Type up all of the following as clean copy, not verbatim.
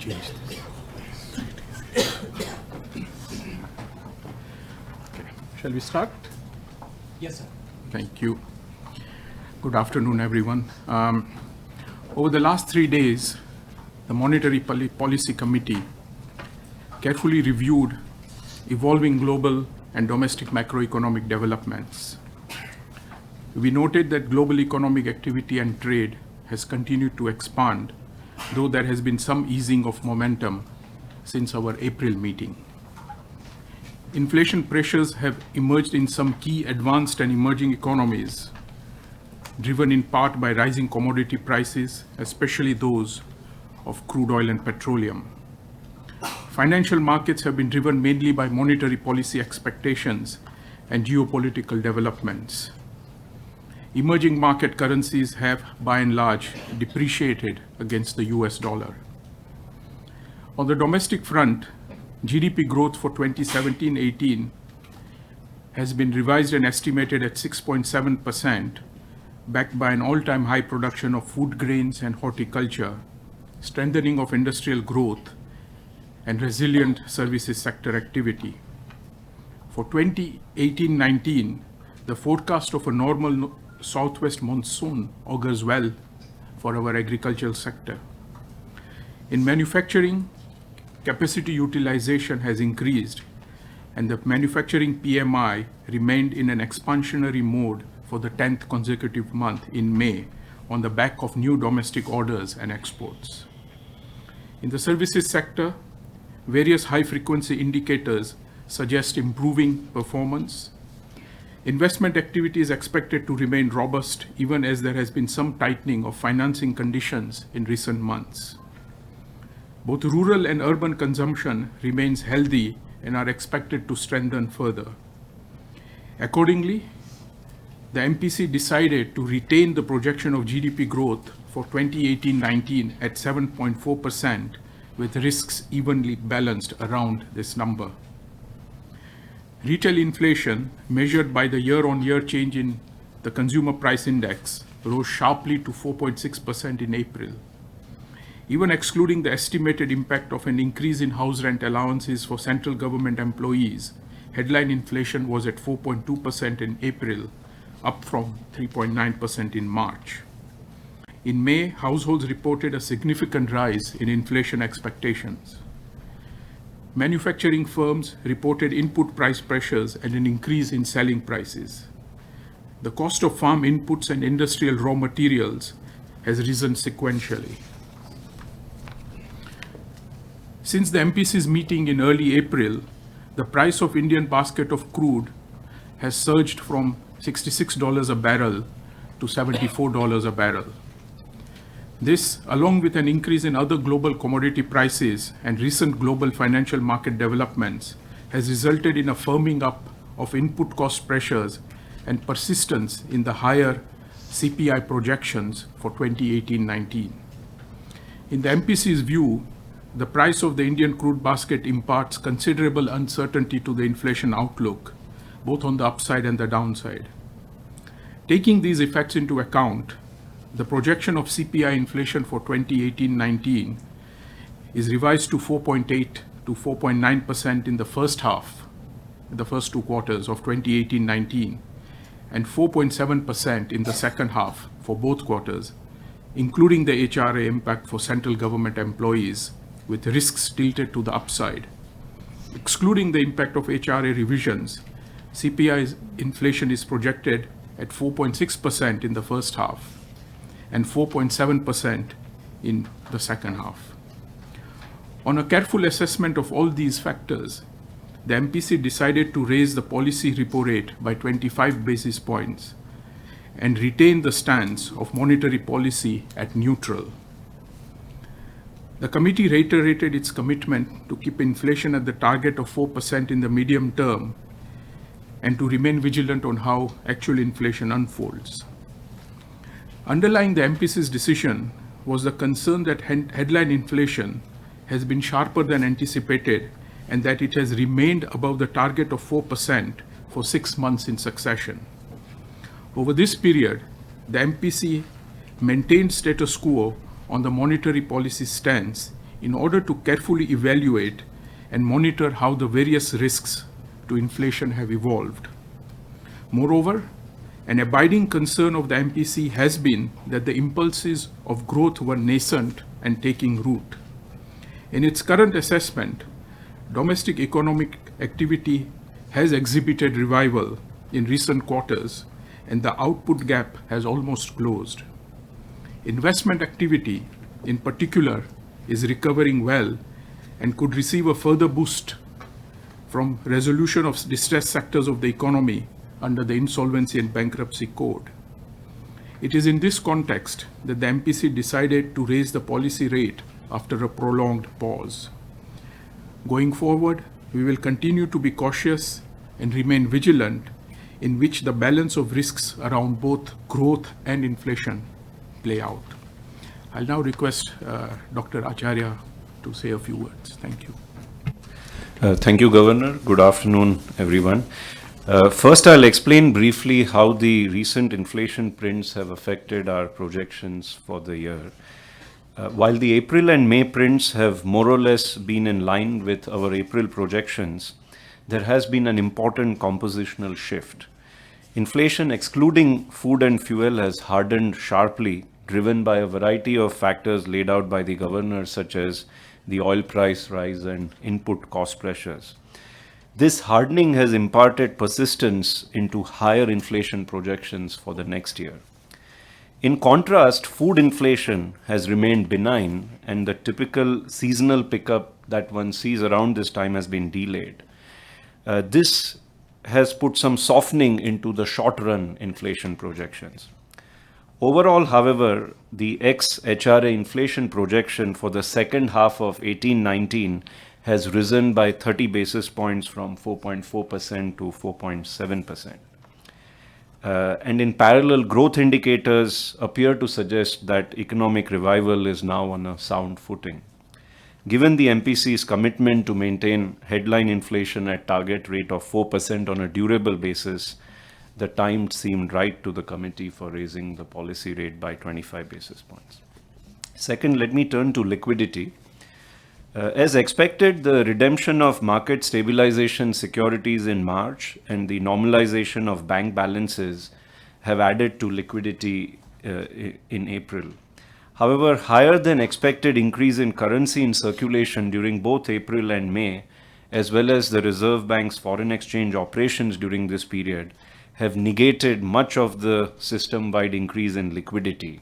change this. Okay. Shall we start? Yes, sir. Thank you. Good afternoon, everyone. Over the last 3 days, the Monetary Policy Committee carefully reviewed evolving global and domestic macroeconomic developments. We noted that global economic activity and trade has continued to expand, though there has been some easing of momentum since our April meeting. Inflation pressures have emerged in some key advanced and emerging economies, driven in part by rising commodity prices, especially those of crude oil and petroleum. Financial markets have been driven mainly by monetary policy expectations and geopolitical developments. Emerging market currencies have, by and large, depreciated against the US dollar. On the domestic front, GDP growth for 2017-18 has been revised and estimated at 6.7%, backed by an all-time high production of food grains and horticulture, strengthening of industrial growth, and resilient services sector activity. For 2018-19, the forecast of a normal southwest monsoon augurs well for our agricultural sector. In manufacturing, capacity utilization has increased, and the manufacturing PMI remained in an expansionary mode for the 10th consecutive month in May on the back of new domestic orders and exports. In the services sector, various high-frequency indicators suggest improving performance. Investment activity is expected to remain robust even as there has been some tightening of financing conditions in recent months. Both rural and urban consumption remains healthy and are expected to strengthen further. Accordingly, the MPC decided to retain the projection of GDP growth for 2018-19 at 7.4%, with risks evenly balanced around this number. Retail inflation, measured by the year-on-year change in the consumer price index, rose sharply to 4.6% in April. Even excluding the estimated impact of an increase in house rent allowances for central government employees, headline inflation was at 4.2% in April, up from 3.9% in March. In May, households reported a significant rise in inflation expectations. Manufacturing firms reported input price pressures and an increase in selling prices. The cost of farm inputs and industrial raw materials has risen sequentially. Since the MPC's meeting in early April, the price of Indian basket of crude has surged from $66 a barrel to $74 a barrel. This, along with an increase in other global commodity prices and recent global financial market developments, has resulted in a firming up of input cost pressures and persistence in the higher CPI projections for 2018-19. In the MPC's view, the price of the Indian crude basket imparts considerable uncertainty to the inflation outlook, both on the upside and the downside. Taking these effects into account, the projection of CPI inflation for 2018-19 is revised to 4.8 to 4.9% in the first half, the first 2 quarters of 2018-19, and 4.7% in the second half for both quarters, including the HRA impact for central government employees, with risks tilted to the upside. Excluding the impact of HRA revisions, CPI inflation is projected at 4.6% in the first half and 4.7% in the second half. On a careful assessment of all these factors, the MPC decided to raise the policy repo rate by 25 basis points and retain the stance of monetary policy at neutral. The committee reiterated its commitment to keep inflation at the target of 4% in the medium term and to remain vigilant on how actual inflation unfolds. Underlying the MPC's decision was the concern that headline inflation has been sharper than anticipated and that it has remained above the target of 4% for 6 months in succession. Over this period, the MPC maintained status quo on the monetary policy stance, in order to carefully evaluate and monitor how the various risks to inflation have evolved. Moreover, an abiding concern of the MPC has been that the impulses of growth were nascent and taking root. In its current assessment, domestic economic activity has exhibited revival in recent quarters, and the output gap has almost closed. Investment activity, in particular, is recovering well and could receive a further boost from resolution of distressed sectors of the economy under the Insolvency and Bankruptcy Code. It is in this context that the MPC decided to raise the policy rate after a prolonged pause. Going forward, we will continue to be cautious and remain vigilant in which the balance of risks around both growth and inflation play out. I'll now request Dr. Acharya to say a few words. Thank you. Thank you, Governor. Good afternoon, everyone. First, I'll explain briefly how the recent inflation prints have affected our projections for the year. While the April and May prints have more or less been in line with our April projections, there has been an important compositional shift. Inflation, excluding food and fuel, has hardened sharply, driven by a variety of factors laid out by the governor, such as the oil price rise and input cost pressures. This hardening has imparted persistence into higher inflation projections for the next year. In contrast, food inflation has remained benign, and the typical seasonal pickup that one sees around this time has been delayed. This has put some softening into the short-run inflation projections. Overall, however, the ex-HRA inflation projection for the second half of 18-19 has risen by 30 basis points from 4.4% to 4.7%. And in parallel, growth indicators appear to suggest that economic revival is now on a sound footing. Given the MPC's commitment to maintain headline inflation at target rate of 4% on a durable basis, the time seemed right to the committee for raising the policy rate by 25 basis points. Second, let me turn to liquidity. As expected, the redemption of market stabilization securities in March and the normalization of bank balances have added to liquidity in April. However, higher than expected increase in currency in circulation during both April and May, as well as the Reserve Bank's foreign exchange operations during this period, have negated much of the system-wide increase in liquidity.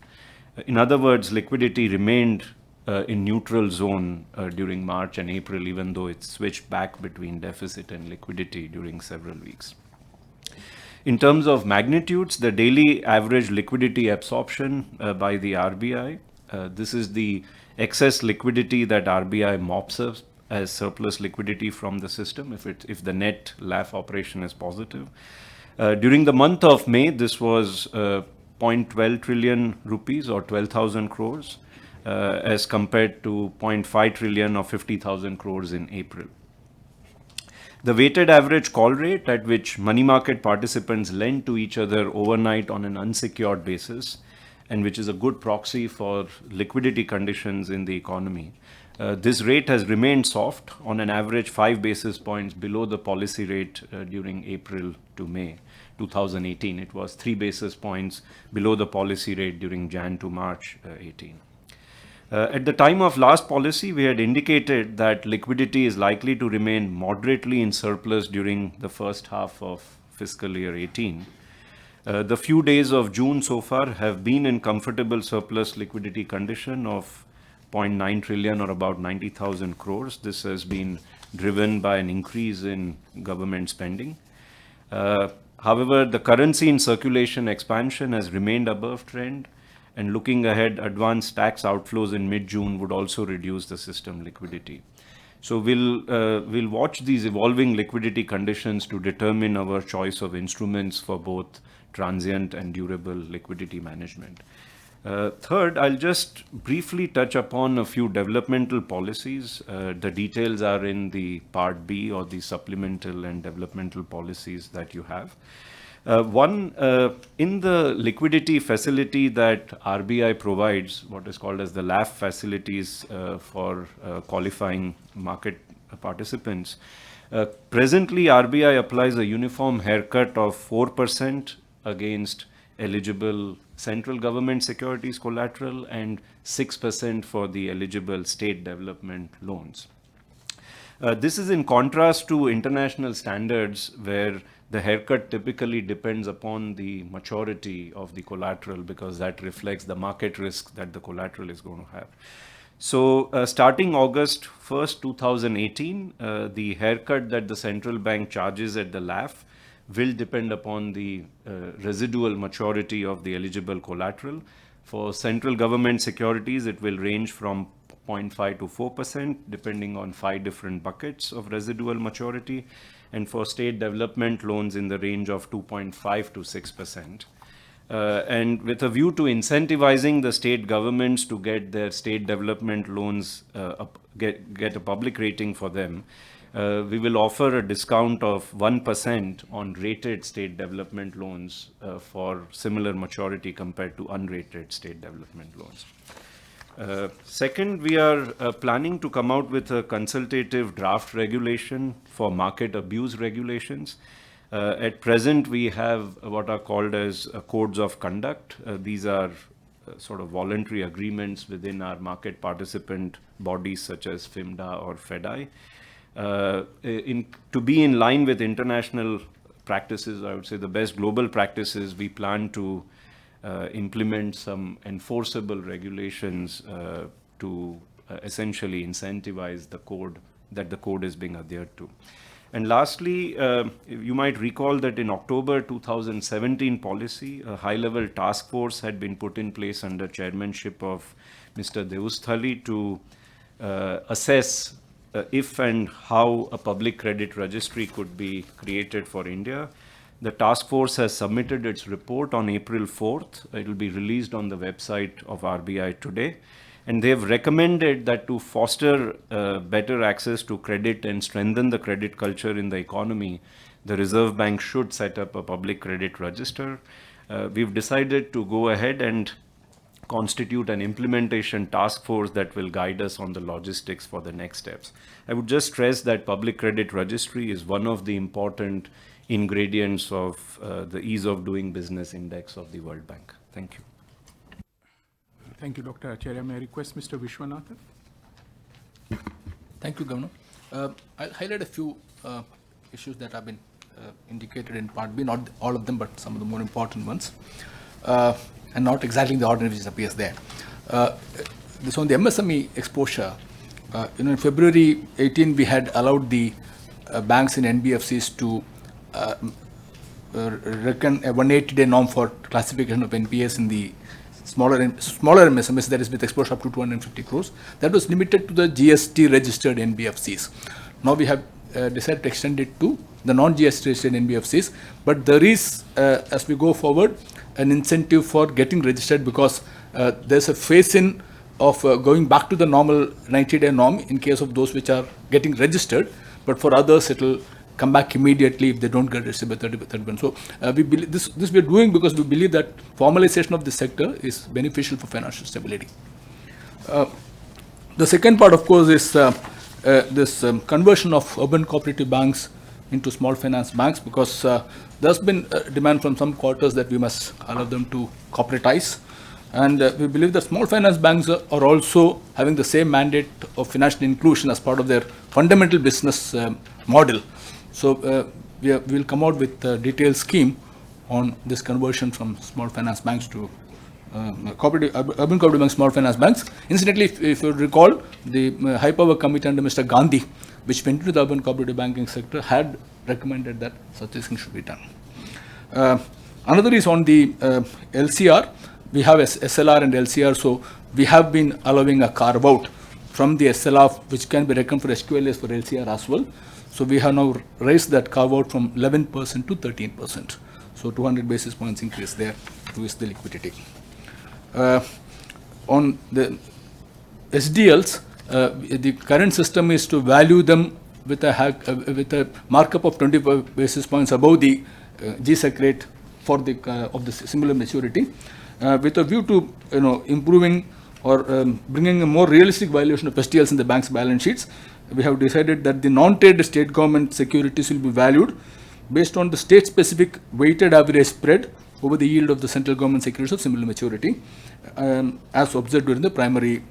In other words, liquidity remained in neutral zone during March and April, even though it switched back between deficit and liquidity during several weeks. In terms of magnitudes, the daily average liquidity absorption by the RBI, this is the excess liquidity that RBI mops up as surplus liquidity from the system if the net LAF operation is positive. During the month of May, this was 0.12 trillion rupees or 12,000 crores as compared to 0.5 trillion or 50,000 crores in April. The weighted average call rate at which money market participants lend to each other overnight on an unsecured basis, and which is a good proxy for liquidity conditions in the economy. This rate has remained soft, on an average 5 basis points below the policy rate during April to May 2018. It was 3 basis points below the policy rate during Jan to March 18. At the time of last policy, we had indicated that liquidity is likely to remain moderately in surplus during the first half of fiscal year 18. The few days of June so far have been in comfortable surplus liquidity condition of 0.9 trillion or about 90,000 crores. This has been driven by an increase in government spending. However, the currency in circulation expansion has remained above trend, and looking ahead, advanced tax outflows in mid-June would also reduce the system liquidity. So we'll watch these evolving liquidity conditions to determine our choice of instruments for both transient and durable liquidity management. Third, I'll just briefly touch upon a few developmental policies. The details are in the Part B or the supplemental and developmental policies that you have. In the liquidity facility that RBI provides, what is called as the LAF facilities for qualifying market participants, presently RBI applies a uniform haircut of 4% against eligible central government securities collateral and 6% for the eligible state development loans. This is in contrast to international standards where the haircut typically depends upon the maturity of the collateral because that reflects the market risk that the collateral is going to have. So starting August 1st, 2018, the haircut that the central bank charges at the LAF will depend upon the residual maturity of the eligible collateral. For central government securities, it will range from 0.5 to 4%, depending on 5 different buckets of residual maturity, and for state development loans in the range of 2.5 to 6%. And with a view to incentivizing the state governments to get their state development loans, get a public rating for them, we will offer a discount of 1% on rated state development loans for similar maturity compared to unrated state development loans. Second, we are planning to come out with a consultative draft regulation for market abuse regulations. At present, we have what are called as codes of conduct. These are sort of voluntary agreements within our market participant bodies such as FIMDA or FEDI. To be in line with international practices, I would say the best global practices, we plan to implement some enforceable regulations to essentially incentivize the code is being adhered to. And lastly, you might recall that in October 2017 policy, a high-level task force had been put in place under chairmanship of Mr. Deusthali to assess if and how a public credit registry could be created for India. The task force has submitted its report on April 4th. It will be released on the website of RBI today. And they have recommended that to foster better access to credit and strengthen the credit culture in the economy, the Reserve Bank should set up a public credit register. We've decided to go ahead and constitute an implementation task force that will guide us on the logistics for the next steps. I would just stress that public credit registry is one of the important ingredients of the ease of doing business index of the World Bank. Thank you. Thank you, Dr. Acharya. May I request Mr. Vishwanathan? Thank you, Governor. I'll highlight a few issues that have been indicated in Part B, not all of them, but some of the more important ones, and not exactly the ordinary which appears there. This on the MSME exposure. In February 18, we had allowed the banks and NBFCs to reckon a 180-day norm for classification of NPAs in the smaller MSMEs, that is with exposure up to 250 crores. That was limited to the GST registered NBFCs. Now we have decided to extend it to the non-GST registered NBFCs, but there is, as we go forward, an incentive for getting registered because there's a phase-in of going back to the normal 90-day norm in case of those which are getting registered, but for others it will come back immediately if they don't get registered by 31. So we believe this we are doing because we believe that formalization of this sector is beneficial for financial stability. The second part, of course, is this conversion of urban cooperative banks into small finance banks, because there's been demand from some quarters that we must allow them to cooperatize. And we believe that small finance banks are also having the same mandate of financial inclusion as part of their fundamental business model. So we will come out with a detailed scheme on this conversion from small finance banks to urban cooperative banks, small finance banks. Incidentally, if you recall, the High Power Committee under Mr. Gandhi, which went into the urban cooperative banking sector, had recommended that such a thing should be done. Another is on the LCR. We have SLR and LCR, so we have been allowing a carve out from the SLR, which can be reckoned for SQLs for LCR as well. So we have now raised that carve out from 11% to 13%. So 200 basis points increase there to is the liquidity. On the SDLs, the current system is to value them with a markup of 25 basis points above the GSEC rate for the of the similar maturity, with a view to improving or bringing a more realistic valuation of STLs in the bank's balance sheets. We have decided that the non-trade state government securities will be valued based on the state-specific weighted average spread over the yield of the central government securities of similar maturity, as observed during the primary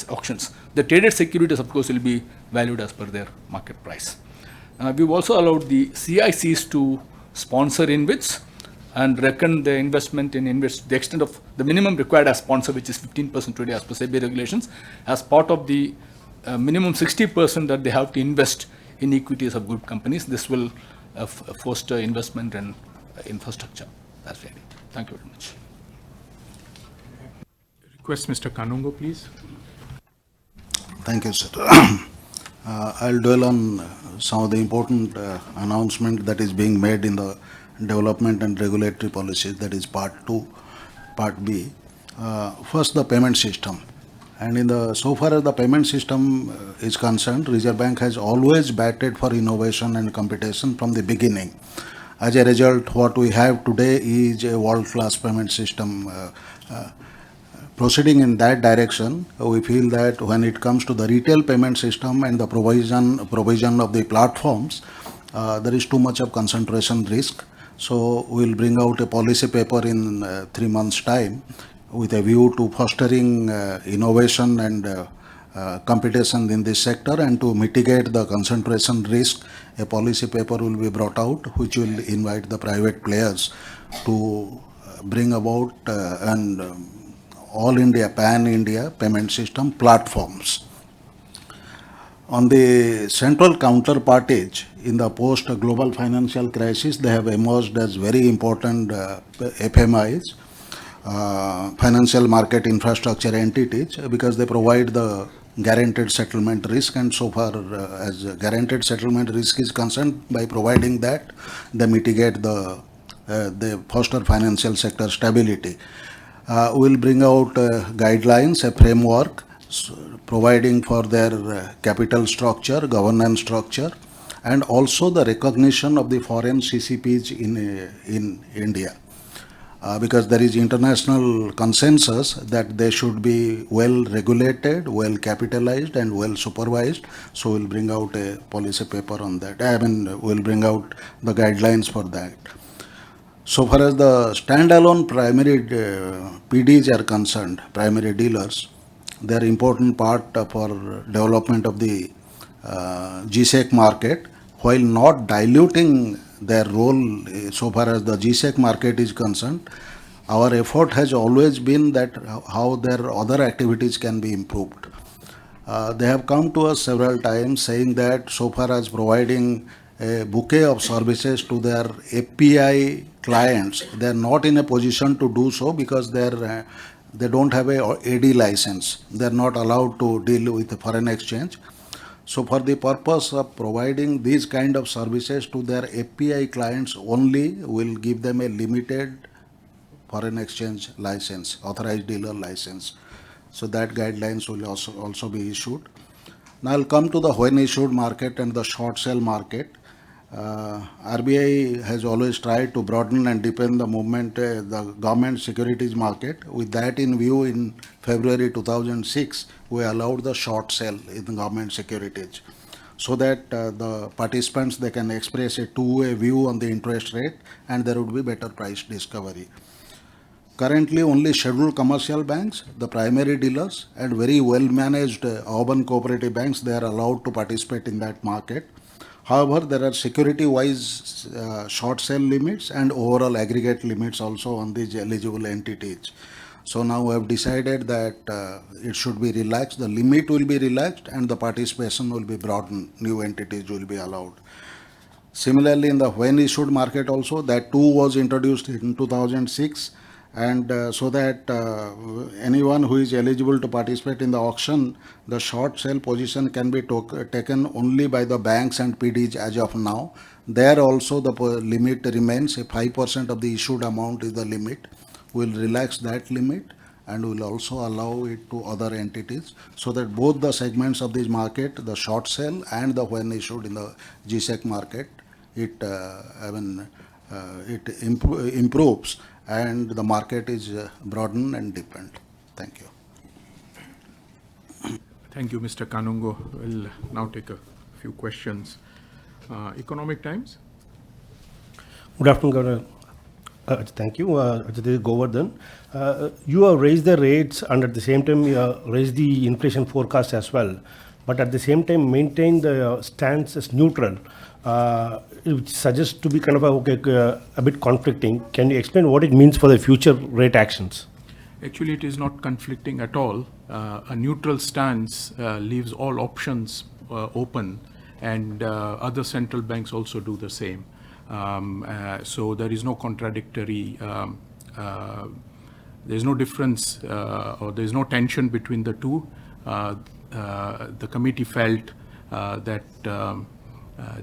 auctions. The traded securities, of course, will be valued as per their market price. We've also allowed the CICs to sponsor InvITs and reckon the investment in InvITs, the extent of the minimum required as sponsor, which is 15% today as per SEBI regulations, as part of the minimum 60% that they have to invest in equities of good companies. This will foster investment and infrastructure. That's really. Thank you very much. Request Mr. Kanungo, please. Thank you, sir. I'll dwell on some of the important announcement that is being made in the development and regulatory policies, that is part 2, part B. First, the payment system. And so far as the payment system is concerned, Reserve Bank has always batted for innovation and competition from the beginning. As a result, what we have today is a world-class payment system. Proceeding in that direction, we feel that when it comes to the retail payment system and the provision of the platforms, there is too much of concentration risk. So we'll bring out a policy paper in 3 months' time with a view to fostering innovation and competition in this sector, and to mitigate the concentration risk. A policy paper will be brought out which will invite the private players to bring about all India, pan-India payment system platforms. On the central counterparties in the post-global financial crisis, they have emerged as very important FMIs, financial market infrastructure entities, because they provide the guaranteed settlement risk, and so far as guaranteed settlement risk is concerned, by providing that, they mitigate they foster financial sector stability. We'll bring out guidelines, a framework, providing for their capital structure, governance structure, and also the recognition of the foreign CCPs in India. Because there is international consensus that they should be well regulated, well capitalized, and well supervised. So we'll bring out a policy paper on that. We'll bring out the guidelines for that. So far as the standalone primary PDs are concerned, primary dealers, they are important part for development of the GSEC market, while not diluting their role so far as the GSEC market is concerned. Our effort has always been that how their other activities can be improved. They have come to us several times saying that so far as providing a bouquet of services to their API clients, they are not in a position to do so because they don't have a AD license. They are not allowed to deal with foreign exchange. So for the purpose of providing these kind of services to their API clients only, will give them a limited foreign exchange license, authorized dealer license. So that guidelines will also be issued. Now I'll come to the when issued market and the short sale market. RBI has always tried to broaden and deepen the movement, the government securities market. With that in view, in February 2006, we allowed the short sale in the government securities, so that the participants, they can express a two-way view on the interest rate, and there would be better price discovery. Currently, only scheduled commercial banks, the primary dealers, and very well-managed urban cooperative banks, they are allowed to participate in that market. However, there are security-wise short sale limits and overall aggregate limits also on these eligible entities. So now we have decided that it should be relaxed, the limit will be relaxed, and the participation will be broadened, new entities will be allowed. Similarly, in the when issued market also, that too was introduced in 2006, and so that anyone who is eligible to participate in the auction, the short sale position can be taken only by the banks and PDs as of now. There also the limit remains, 5% of the issued amount is the limit. We will relax that limit, and we will also allow it to other entities, so that both the segments of this market, the short sale and the when issued in the GSEC market, improves and the market is broadened and deepened. Thank you. Thank you, Mr. Kanungo. We'll now take a few questions. Economic Times? Good afternoon, Governor. Thank you. Ajay Govardhan. You have raised the rates and at the same time you have raised the inflation forecast as well. But at the same time maintain the stance as neutral, which suggests to be kind of a bit conflicting. Can you explain what it means for the future rate actions? Actually, it is not conflicting at all. A neutral stance leaves all options open, and other central banks also do the same. So there is no contradictory, there's no difference or there's no tension between the two. The committee felt that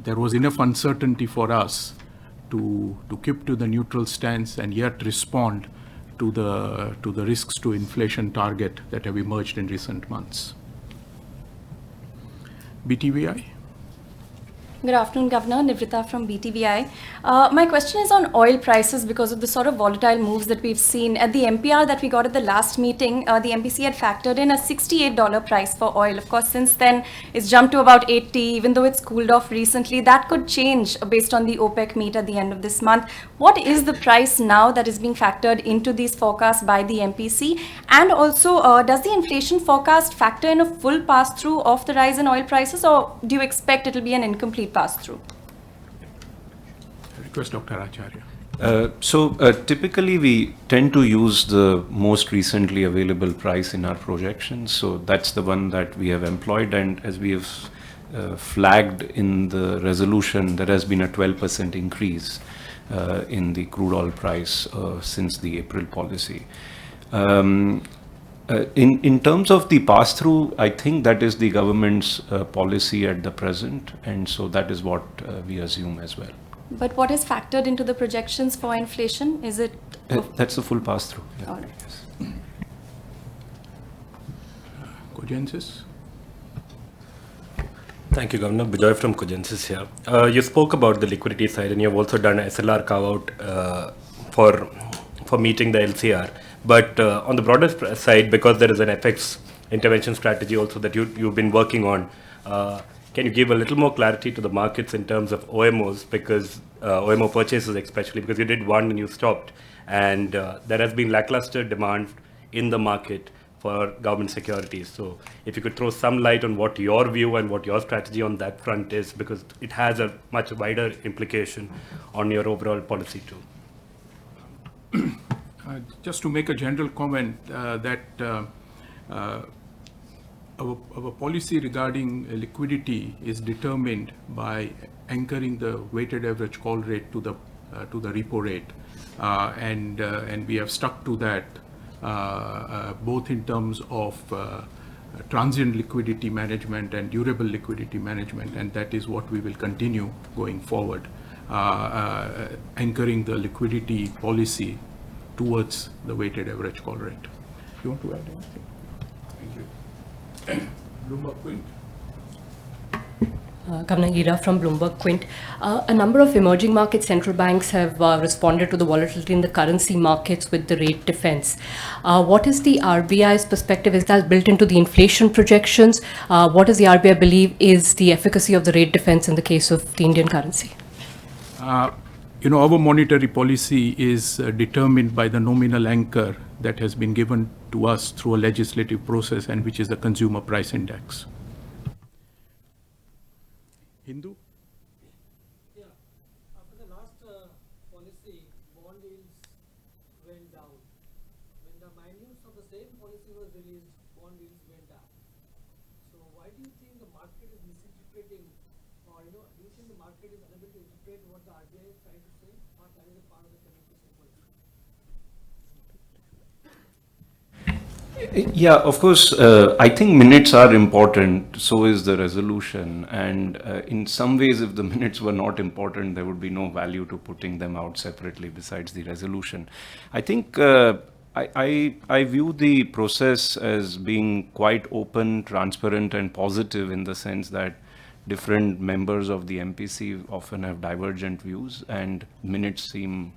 there was enough uncertainty for us to keep to the neutral stance and yet respond to the risks to inflation target that have emerged in recent months. BTVI? Good afternoon, Governor. Nivrita from BTVI. My question is on oil prices because of the sort of volatile moves that we've seen. At the MPR that we got at the last meeting, the MPC had factored in a $68 price for oil. Of course, since then, it's jumped to about 80, even though it's cooled off recently. That could change based on the OPEC meet at the end of this month. What is the price now that is being factored into these forecasts by the MPC? And also, does the inflation forecast factor in a full pass-through of the rise in oil prices, or do you expect it will be an incomplete pass-through? Request Dr. Acharya. Typically we tend to use the most recently available price in our projections. So that's the one that we have employed, and as we have flagged in the resolution, there has been a 12% increase in the crude oil price since the April policy. In terms of the pass-through, I think that is the government's policy at the present, and so that is what we assume as well. But what is factored into the projections for inflation? Is it? That's the full pass-through. Yeah. All right. Yes. Cogensis? Thank you, Governor. Bijoy from Cogensis here. You spoke about the liquidity side, and you have also done a SLR carve-out for meeting the LCR. But on the broader side, because there is an FX intervention strategy also that you've been working on, can you give a little more clarity to the markets in terms of OMOs, because OMO purchases especially, because you did one and you stopped, and there has been lackluster demand in the market for government securities. So if you could throw some light on what your view and what your strategy on that front is, because it has a much wider implication on your overall policy too. Just to make a general comment that our policy regarding liquidity is determined by anchoring the weighted average call rate to the repo rate, and we have stuck to that both in terms of transient liquidity management and durable liquidity management, and that is what we will continue going forward, anchoring the liquidity policy towards the weighted average call rate. You want to add anything? Thank you. Bloomberg Quint. Kamna Gira from Bloomberg Quint. A number of emerging market central banks have responded to the volatility in the currency markets with the rate defense. What is the RBI's perspective? Is that built into the inflation projections? What does the RBI believe is the efficacy of the rate defense in the case of the Indian currency? Our monetary policy is determined by the nominal anchor that has been given to us through a legislative process, and which is the consumer price index. Hindu? Yeah. After the last policy, bond yields went down. When the minutes of the same policy was released, bond yields went up. So why do you think the market is misinterpreting, or do you think the market is unable to interpret what the RBI is trying to say, or that is a part of the communication policy? Yeah, of course, I think minutes are important, so is the resolution, and in some ways if the minutes were not important, there would be no value to putting them out separately besides the resolution. I think I view the process as being quite open, transparent and positive, in the sense that different members of the MPC often have divergent views, and minutes seem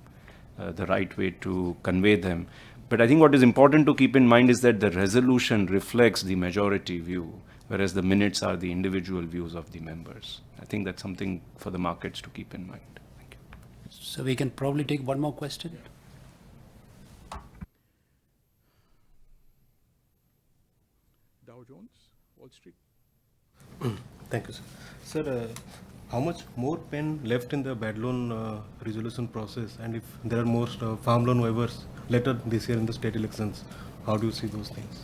the right way to convey them. But I think what is important to keep in mind is that the resolution reflects the majority view, whereas the minutes are the individual views of the members. I think that's something for the markets to keep in mind. Thank you. So we can probably take one more question. Dow Jones, Wall Street. Thank you, sir. Sir, how much more pen left in the bad loan resolution process, and if there are more farm loan waivers later this year in the state elections, how do you see those things?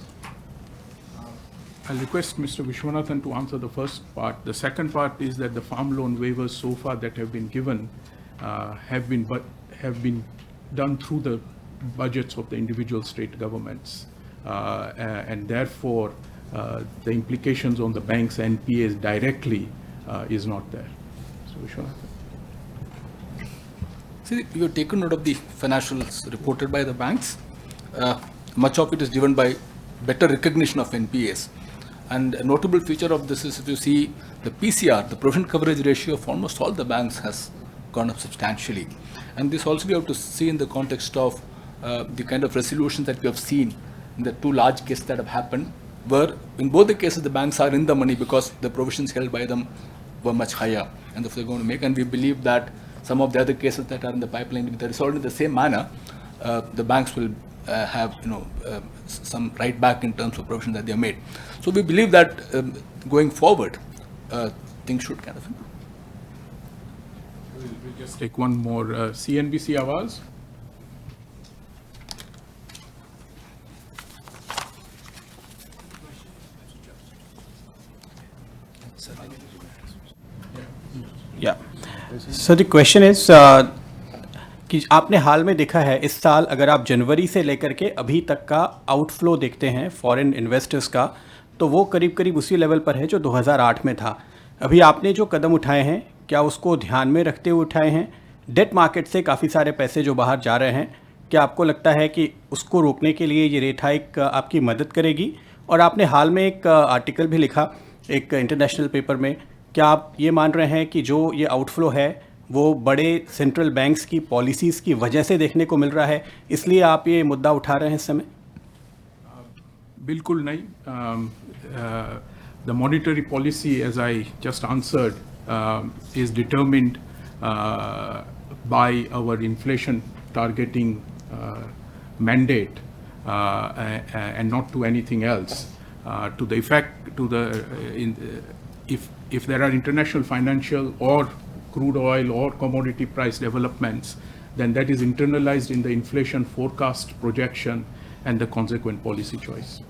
I'll request Mr. Vishwanathan to answer the first part. The second part is that the farm loan waivers so far that have been given have been done through the budgets of the individual state governments, and therefore the implications on the banks' NPAs directly is not there. So Vishwanathan. See, you have taken note of the financials reported by the banks. Much of it is driven by better recognition of NPAs. And a notable feature of this is, if you see the PCR, the provision coverage ratio of almost all the banks has gone up substantially. And this also we have to see in the context of the kind of resolutions that we have seen in the two large cases that have happened, where in both the cases the banks are in the money because the provisions held by them were much higher, and if they're going to make. And we believe that some of the other cases that are in the pipeline, if they're resolved in the same manner, the banks will have some right back in terms of provision that they have made. So we believe that going forward, things should kind of improve. We'll just take one more. CNBC Awaz. Yeah. So the question is कि आपने हाल में देखा है इस साल, अगर आप जनवरी से लेकर के अभी तक का आउटफ्लो देखते हैं फॉरेन इन्वेस्टर्स का, तो वो करीब करीब उसी लेवल पर है जो 2008 में था. अभी आपने जो कदम उठाए हैं, क्या उसको ध्यान में रखते हुए उठाए हैं? डेट मार्केट से काफ़ी सारे पैसे जो बाहर जा रहे हैं, क्या आपको लगता है कि उसको रोकने के लिए ये रेट हाइक आपकी मदद करेगी? और आपने हाल में एक आर्टिकल भी लिखा एक इंटरनेशनल पेपर में, क्या आप ये मान रहे हैं कि जो ये आउटफ्लो है वो बड़े सेंट्रल बैंक्स की पॉलिसीज़ की वजह से देखने को मिल रहा है, इसलिए आप ये मुद्दा उठा रहे हैं इस समय? बिल्कुल नहीं. The monetary policy, as I just answered, is determined by our inflation targeting mandate and not to anything else. To the effect, if there are international financial or crude oil or commodity price developments, then that is internalized in the inflation forecast projection and the consequent policy choice.